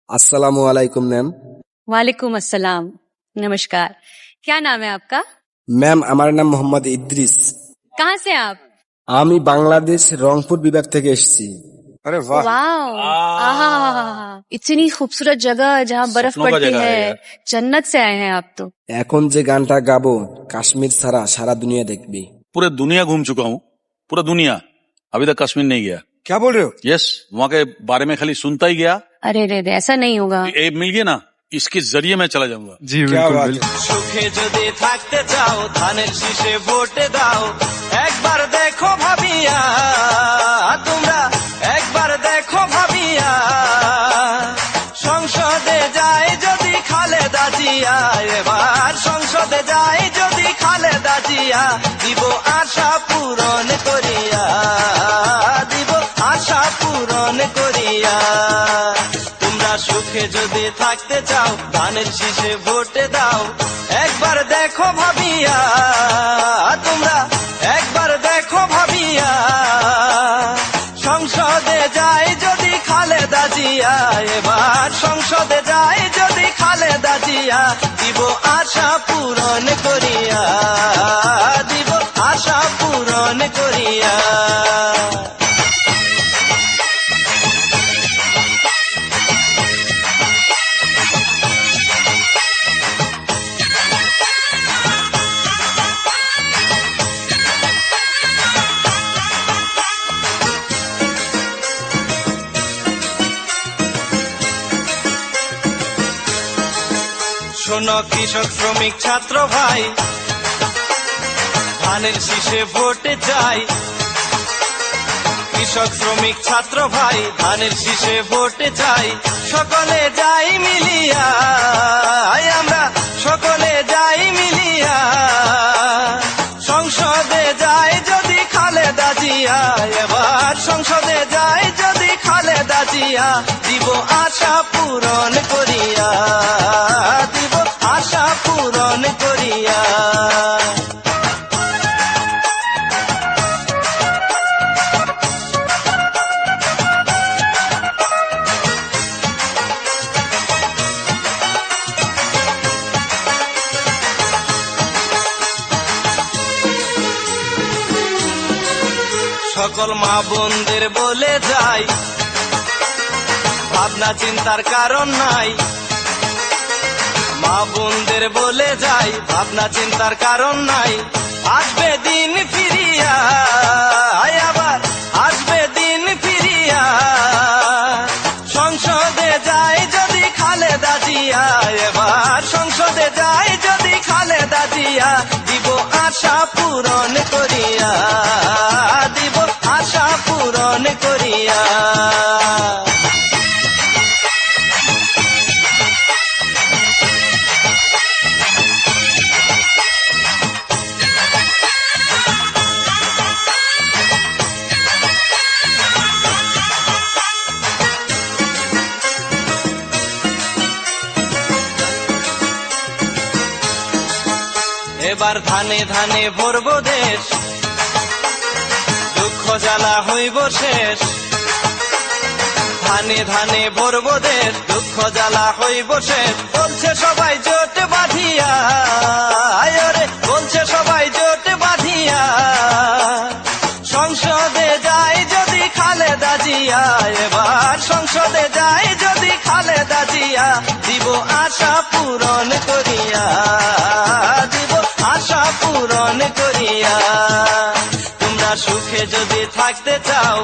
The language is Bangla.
अस्सलामु अलैकुम मैम। वालेकुम अस्सलाम। नमस्कार। क्या नाम है आपका? मैम আমার নাম মোহাম্মদ ইদ্রিস। कहाँ से आप? আমি বাংলাদেশ রংপুর বিভাগ থেকে এসেছি। अरे वाह, वाओ, आहा, इतनी खूबसूरत जगह जहाँ बर्फ सपनों का पड़ती जगह है है। यार। जन्नत से आए हैं आप तो। এখন যে গানটা গাবো কাশ্মীর ছাড়া সারা দুনিয়া দেখবি। पूरे दुनिया घूम चुका हूँ, पूरा दुनिया। अभी तक कश्मीर नहीं गया। क्या बोल रहे हो? यस, वहाँ के बारे में खाली सुनता ही गया। अरे रे रे, ऐसा नहीं होगा। ये मिल गया ना, इसके जरिए मैं चला जाऊंगा। जी क्या बिल्कुल बात बिल्कुल। সুখে যদি থাকতে চাও ধানের শীষে ভোটে দাও একবার দেখো ভাবিয়া তোমরা একবার দেখো ভাবিয়া সংসদে যায় যদি খালেদা জিয়া এবার সংসদে যায় যদি খালেদা জিয়া দিব আশা পূরণ করিয়া দিব আশা পূরণ করিয়া তোমরা সুখে যদি থাকতে চাও ধানের শীষে ভোটে দাও একবার দেখো ভাবিয়া তোমরা একবার দেখো ভাবিয়া সংসদে যায় যদি খালেদা জিয়া এবার সংসদে যায় যদি খালেদা জিয়া দিব আশা পূরণ করিয়া দিব আশা পূরণ করিয়া শোনো কৃষক শ্রমিক ছাত্র ভাই ধানের শীষে ভোটে চাই কৃষক শ্রমিক ছাত্র ভাই ধানের শীষে ভোটে চাই সকলে যাই মিলিয়া আমরা সকলে যাই মিলিয়া সংসদে যায় যদি খালেদা জিয়া এবার সংসদে যায় যদি খালেদা জিয়া দিব আশা পূরণ করিয়া দিব আশা পূরণ করিয়া সকল মা বোনদের বলে যাই ভাবনা চিন্তার কারণ নাই মা বোনদের বলে যাই ভাবনা চিন্তার কারণ নাই আসবে দিন ফিরিয়া আবার আসবে দিন ফিরিয়া সংসদে যায় যদি খালেদা জিয়া এবার সংসদে যায় যদি খালেদা জিয়া দিব আশা পূরণ করিয়া দিব আশা পূরণ করিয়া এবার ধানে ধানে ভরব দেশ দুঃখ জ্বালা হইব শেষ ধানে ধানে ভরব দেশ দুঃখ জ্বালা হইব শেষ বলছে সবাই জোট বাঁধিয়া আয়রে বলছে সবাই জোট বাঁধিয়া সংসদে যায় যদি খালেদা জিয়া এবার সংসদে যায় যদি খালেদা জিয়া দিব আশা পূরণ করিয়া দিব আশা পূরণ করিয়া তোমরা সুখে যদি থাকতে চাও